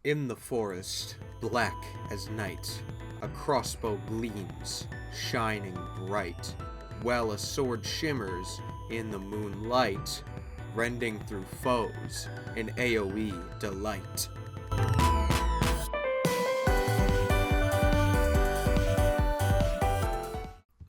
In the forest, black as night, a crossbow gleams, shining bright, while a sword shimmers in the moonlight, rending through foes in AoE delight.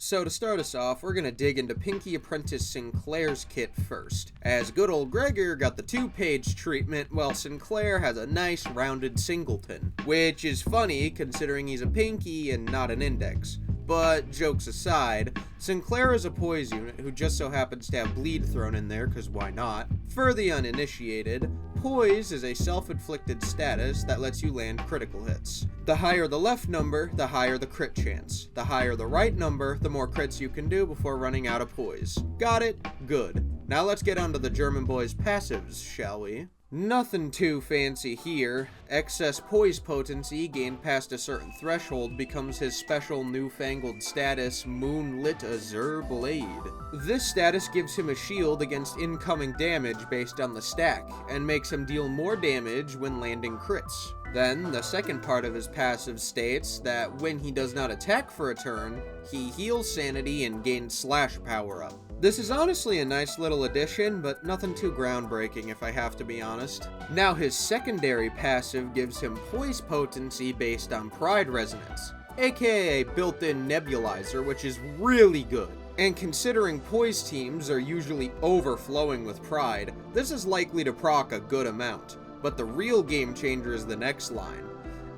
So to start us off, we're gonna dig into Pinky Apprentice Sinclair's kit first, as good old Gregor got the 2-page treatment while Sinclair has a nice rounded singleton, which is funny considering he's a Pinky and not an index. But jokes aside, Sinclair is a poise unit who just so happens to have bleed thrown in there, cause why not? For the uninitiated, poise is a self-inflicted status that lets you land critical hits. The higher the left number, the higher the crit chance. The higher the right number, the more crits you can do before running out of poise. Got it? Good. Now let's get on to the German boy's passives, shall we? Nothing too fancy here. Excess poise potency gained past a certain threshold becomes his special newfangled status, Moonlit Azure Blade. This status gives him a shield against incoming damage based on the stack, and makes him deal more damage when landing crits. Then, the second part of his passive states that when he does not attack for a turn, he heals sanity and gains slash power up. This is honestly a nice little addition, but nothing too groundbreaking if I have to be honest. Now his secondary passive gives him poise potency based on pride resonance, aka a built-in nebulizer, which is really good. And considering poise teams are usually overflowing with pride, this is likely to proc a good amount. But the real game changer is the next line.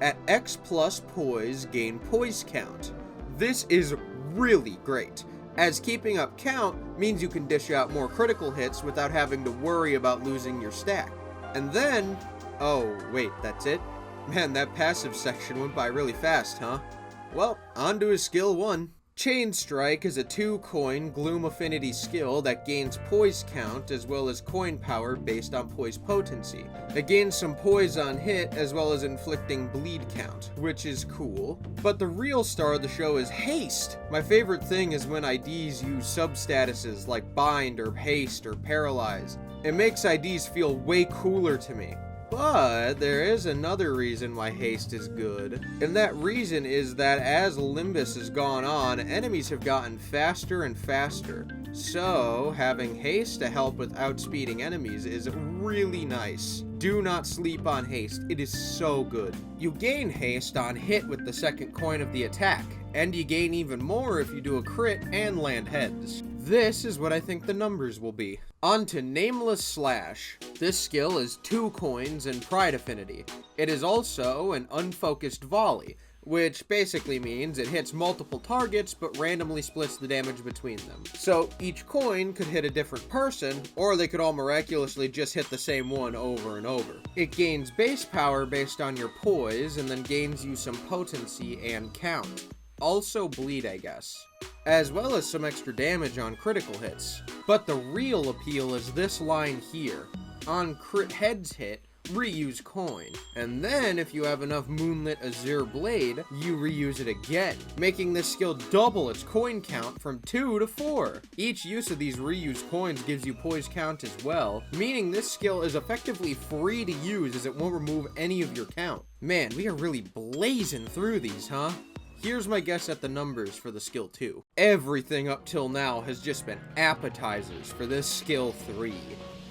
At X plus poise, gain poise count. This is really great, as keeping up count means you can dish out more critical hits without having to worry about losing your stack. And then, oh wait, that's it? Man, that passive section went by really fast, huh? Well, on to his skill 1. Chain Strike is a 2-coin Gloom Affinity skill that gains poise count as well as coin power based on poise potency. It gains some poise on hit as well as inflicting bleed count, which is cool. But the real star of the show is Haste! My favorite thing is when IDs use sub-statuses like Bind or Haste or Paralyze. It makes IDs feel way cooler to me. But there is another reason why Haste is good, and that reason is that as Limbus has gone on, enemies have gotten faster and faster. So, having Haste to help with outspeeding enemies is really nice. Do not sleep on Haste, it is so good. You gain Haste on hit with the second coin of the attack, and you gain even more if you do a crit and land heads. This is what I think the numbers will be. On to Nameless Slash. This skill is 2 coins and pride affinity. It is also an unfocused volley, which basically means it hits multiple targets but randomly splits the damage between them. So each coin could hit a different person, or they could all miraculously just hit the same one over and over. It gains base power based on your poise and then gains you some potency and count. Also bleed, I guess, as well as some extra damage on critical hits. But the real appeal is this line here. On crit heads hit, reuse coin. And then if you have enough Moonlit Azure Blade, you reuse it again, making this skill double its coin count from 2 to 4. Each use of these reused coins gives you poise count as well, meaning this skill is effectively free to use as it won't remove any of your count. Man, we are really blazing through these, huh? Here's my guess at the numbers for the skill 2. Everything up till now has just been appetizers for this skill 3.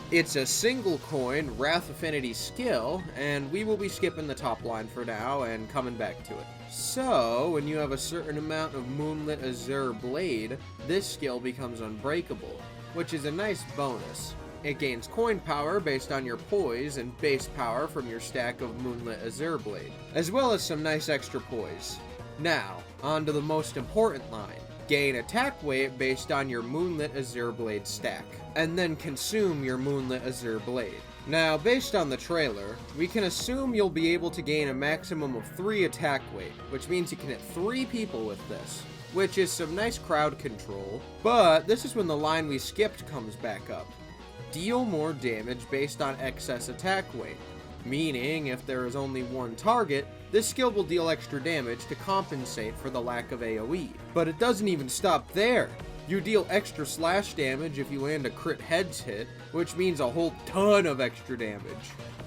It's a single coin Wrath Affinity skill, and we will be skipping the top line for now and coming back to it. So, when you have a certain amount of Moonlit Azure Blade, this skill becomes unbreakable, which is a nice bonus. It gains coin power based on your poise and base power from your stack of Moonlit Azure Blade, as well as some nice extra poise. Now, on to the most important line. Gain attack weight based on your Moonlit Azure Blade stack, and then consume your Moonlit Azure Blade. Now, based on the trailer, we can assume you'll be able to gain a maximum of 3 attack weight, which means you can hit 3 people with this, which is some nice crowd control. But this is when the line we skipped comes back up. Deal more damage based on excess attack weight. Meaning, if there is only one target, this skill will deal extra damage to compensate for the lack of AoE. But it doesn't even stop there. You deal extra slash damage if you land a crit heads hit, which means a whole ton of extra damage.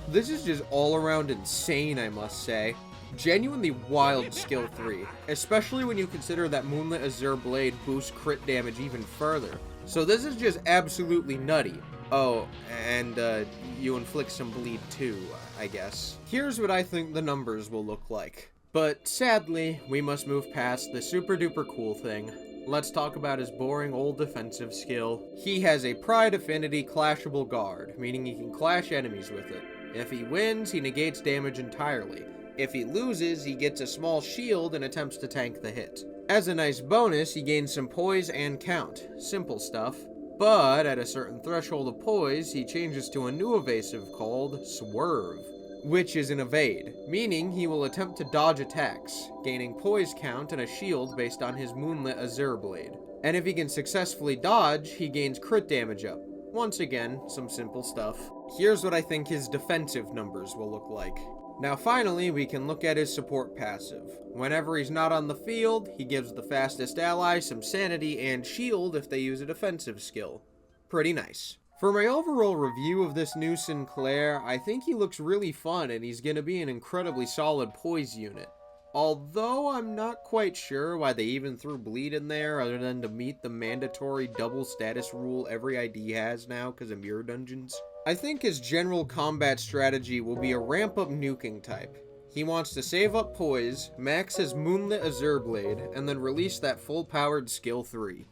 This is just all around insane, I must say. Genuinely wild skill 3, especially when you consider that Moonlit Azure Blade boosts crit damage even further. So this is just absolutely nutty. Oh, and you inflict some bleed too, I guess. Here's what I think the numbers will look like. But sadly, we must move past the super duper cool thing. Let's talk about his boring old defensive skill. He has a Pride Affinity Clashable Guard, meaning he can clash enemies with it. If he wins, he negates damage entirely. If he loses, he gets a small shield and attempts to tank the hit. As a nice bonus, he gains some poise and count. Simple stuff. But at a certain threshold of poise, he changes to a new evasive called Swerve, which is an evade, meaning he will attempt to dodge attacks, gaining poise count and a shield based on his Moonlit Azure Blade. And if he can successfully dodge, he gains crit damage up. Once again, some simple stuff. Here's what I think his defensive numbers will look like. Now finally, we can look at his support passive. Whenever he's not on the field, he gives the fastest ally some sanity and shield if they use a defensive skill. Pretty nice. For my overall review of this new Sinclair, I think he looks really fun and he's going to be an incredibly solid poise unit. Although I'm not quite sure why they even threw bleed in there other than to meet the mandatory double status rule every ID has now because of mirror dungeons. I think his general combat strategy will be a ramp up nuking type. He wants to save up poise, max his Moonlit Azure Blade, and then release that full powered skill 3.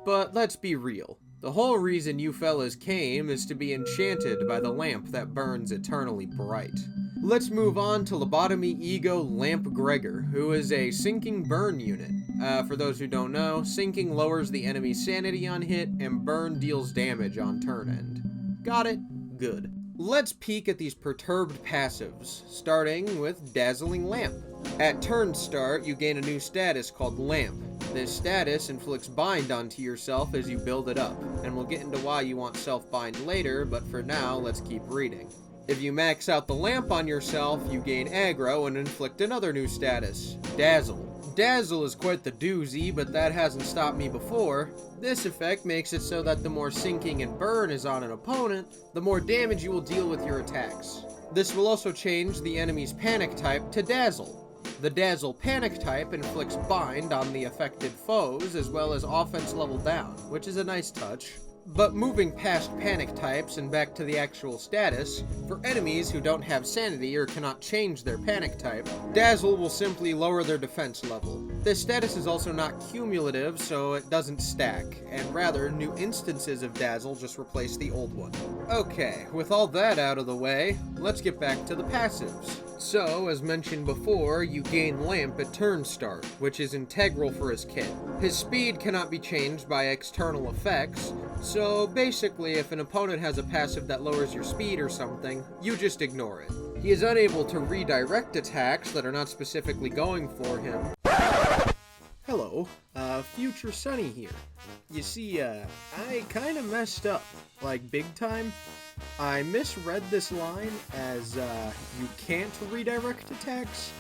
But let's be real. The whole reason you fellas came is to be enchanted by the lamp that burns eternally bright. Let's move on to Lobotomy E.G.O Lamp Gregor, who is a sinking burn unit. For those who don't know, sinking lowers the enemy's sanity on hit, and burn deals damage on turn end. Got it? Good. Let's peek at these perturbed passives, starting with Dazzling Lamp. At turn start, you gain a new status called Lamp. This status inflicts bind onto yourself as you build it up, and we'll get into why you want self-bind later, but for now, let's keep reading. If you max out the lamp on yourself, you gain aggro and inflict another new status, Dazzle. Dazzle is quite the doozy, but that hasn't stopped me before. This effect makes it so that the more sinking and burn is on an opponent, the more damage you will deal with your attacks. This will also change the enemy's panic type to Dazzle. The Dazzle panic type inflicts bind on the affected foes as well as offense level down, which is a nice touch. But moving past panic types and back to the actual status, for enemies who don't have sanity or cannot change their panic type, Dazzle will simply lower their defense level. This status is also not cumulative, so it doesn't stack, and rather, new instances of Dazzle just replace the old one. Okay, with all that out of the way, let's get back to the passives. So, as mentioned before, you gain Lamp at turn start, which is integral for his kit. His speed cannot be changed by external effects, so basically if an opponent has a passive that lowers your speed or something, you just ignore it. He is unable to redirect attacks that are not specifically going for him. Hello, Future Sunny here. You see, I kinda messed up, like big time. I misread this line as, you can't redirect attacks,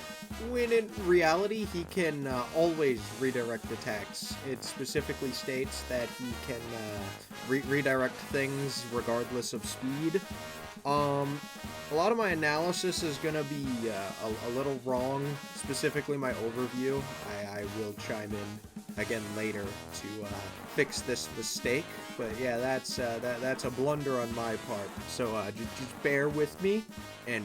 when in reality he can always redirect attacks. It specifically states that he can redirect things regardless of speed. A lot of my analysis is gonna be a little wrong, specifically my overview. I will chime in again later to fix this mistake, but yeah, that's a blunder on my part. So just bear with me, and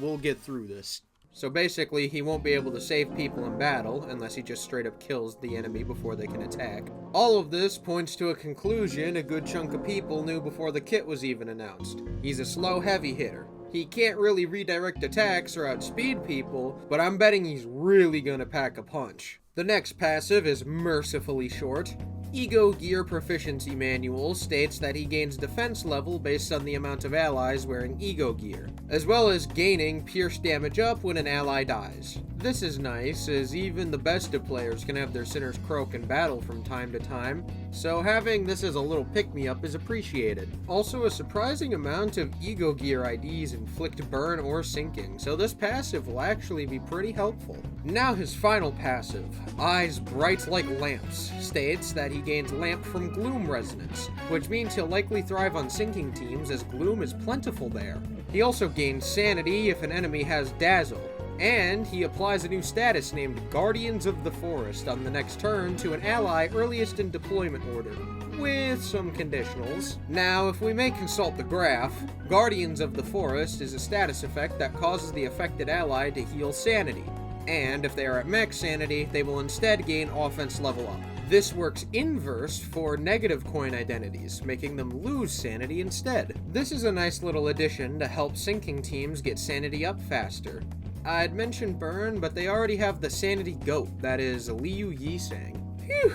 we'll get through this. So basically, he won't be able to save people in battle unless he just straight up kills the enemy before they can attack. All of this points to a conclusion a good chunk of people knew before the kit was even announced. He's a slow heavy hitter. He can't really redirect attacks or outspeed people, but I'm betting he's really gonna pack a punch. The next passive is mercifully short. E.G.O Gear Proficiency Manual states that he gains defense level based on the amount of allies wearing E.G.O gear, as well as gaining pierce damage up when an ally dies. This is nice, as even the best of players can have their sinners croak in battle from time to time, so having this as a little pick-me-up is appreciated. Also, a surprising amount of E.G.O gear IDs inflict burn or sinking, so this passive will actually be pretty helpful. Now his final passive, Eyes Bright Like Lamps, states that he gains Lamp from Gloom Resonance, which means he'll likely thrive on sinking teams as Gloom is plentiful there. He also gains Sanity if an enemy has Dazzle, and he applies a new status named Guardians of the Forest on the next turn to an ally earliest in deployment order, with some conditionals. Now, if we may consult the graph, Guardians of the Forest is a status effect that causes the affected ally to heal Sanity, and if they are at max Sanity, they will instead gain offense level up. This works inverse for negative coin identities, making them lose Sanity instead. This is a nice little addition to help sinking teams get Sanity up faster. I'd mentioned Burn, but they already have the Sanity Goat, that is Liu Yisang. Phew,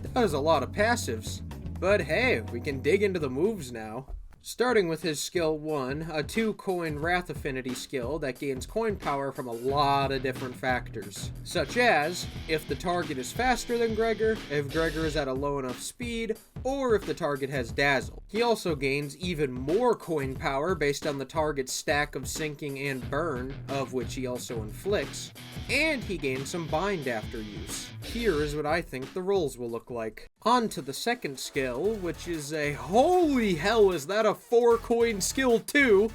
that was a lot of passives. But hey, we can dig into the moves now. Starting with his skill 1, a 2-coin Wrath Affinity skill that gains coin power from a lot of different factors, such as if the target is faster than Gregor, if Gregor is at a low enough speed, or if the target has Dazzle. He also gains even more coin power based on the target's stack of sinking and burn, of which he also inflicts, and he gains some bind after use. Here is what I think the rolls will look like. On to the second skill, which is a holy hell, is that a 4-coin skill too?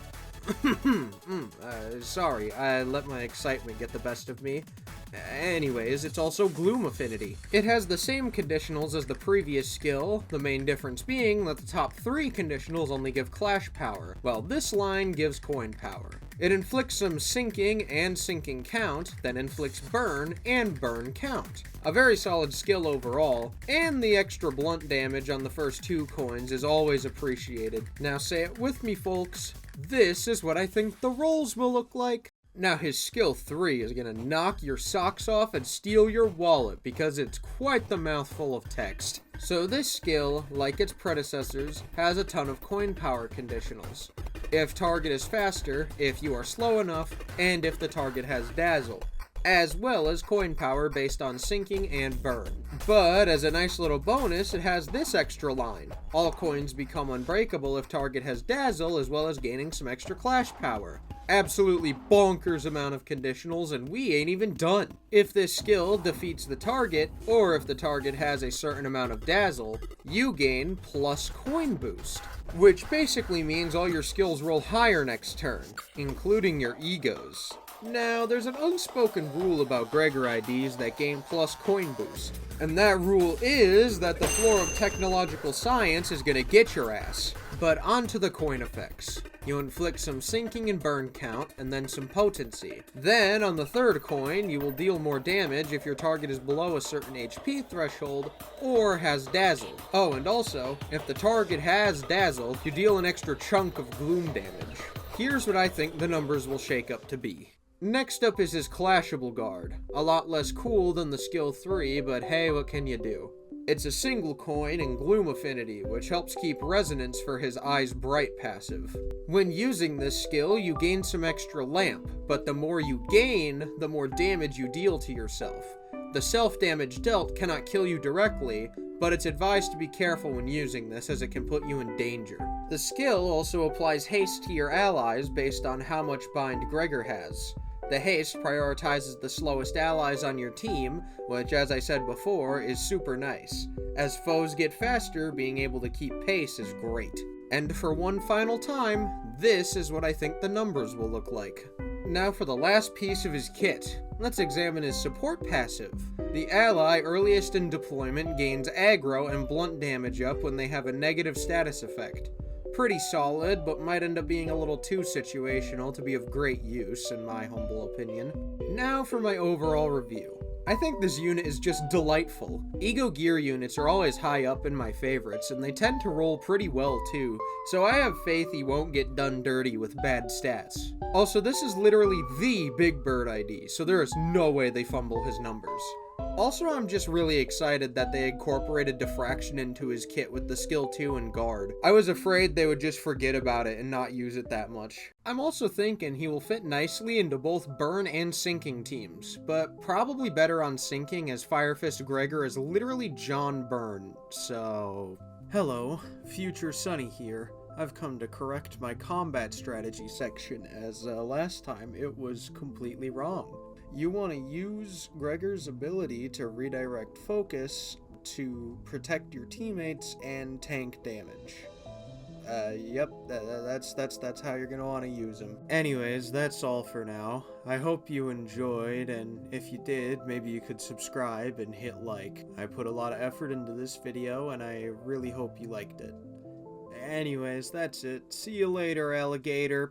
Sorry, I let my excitement get the best of me. Anyways, it's also Gloom Affinity. It has the same conditionals as the previous skill, the main difference being that the top 3 conditionals only give Clash power, while this line gives coin power. It inflicts some sinking and sinking count, then inflicts burn and burn count. A very solid skill overall, and the extra blunt damage on the first 2 coins is always appreciated. Now say it with me, folks. This is what I think the rolls will look like. Now his skill 3 is gonna knock your socks off and steal your wallet because it's quite the mouthful of text. So this skill, like its predecessors, has a ton of coin power conditionals. If target is faster, if you are slow enough, and if the target has Dazzle, as well as coin power based on sinking and burn. But as a nice little bonus, it has this extra line. All coins become unbreakable if target has Dazzle, as well as gaining some extra Clash power. Absolutely bonkers amount of conditionals, and we ain't even done. If this skill defeats the target, or if the target has a certain amount of Dazzle, you gain plus coin boost, which basically means all your skills roll higher next turn, including your E.G.Os. Now, there's an unspoken rule about Gregor IDs that gain plus coin boost, and that rule is that the floor of technological science is gonna get your ass. But onto the coin effects. You inflict some sinking and burn count, and then some potency. Then, on the third coin, you will deal more damage if your target is below a certain HP threshold, or has Dazzle. Oh, and also, if the target has Dazzle, you deal an extra chunk of gloom damage. Here's what I think the numbers will shake up to be. Next up is his Clashable Guard. A lot less cool than the skill 3, but hey, what can you do? It's a single coin and Gloom Affinity, which helps keep resonance for his Eyes Bright passive. When using this skill, you gain some extra lamp, but the more you gain, the more damage you deal to yourself. The self-damage dealt cannot kill you directly, but it's advised to be careful when using this as it can put you in danger. The skill also applies haste to your allies based on how much bind Gregor has. The haste prioritizes the slowest allies on your team, which, as I said before, is super nice. As foes get faster, being able to keep pace is great. And for one final time, this is what I think the numbers will look like. Now for the last piece of his kit. Let's examine his support passive. The ally earliest in deployment gains aggro and blunt damage up when they have a negative status effect. Pretty solid, but might end up being a little too situational to be of great use, in my humble opinion. Now for my overall review. I think this unit is just delightful. E.G.O gear units are always high up in my favorites, and they tend to roll pretty well too, so I have faith he won't get done dirty with bad stats. Also, this is literally the Big Bird ID, so there is no way they fumble his numbers. Also, I'm just really excited that they incorporated diffraction into his kit with the skill 2 and guard. I was afraid they would just forget about it and not use it that much. I'm also thinking he will fit nicely into both burn and sinking teams, but probably better on sinking as Firefist Gregor is literally John Byrne, so... Hello, Future Sunny here. I've come to correct my combat strategy section as last time it was completely wrong. You want to use Gregor's ability to redirect focus to protect your teammates and tank damage. Yep, that's how you're gonna want to use them. Anyways, that's all for now. I hope you enjoyed, and if you did, maybe you could subscribe and hit like. I put a lot of effort into this video, and I really hope you liked it. Anyways, that's it. See you later, alligator.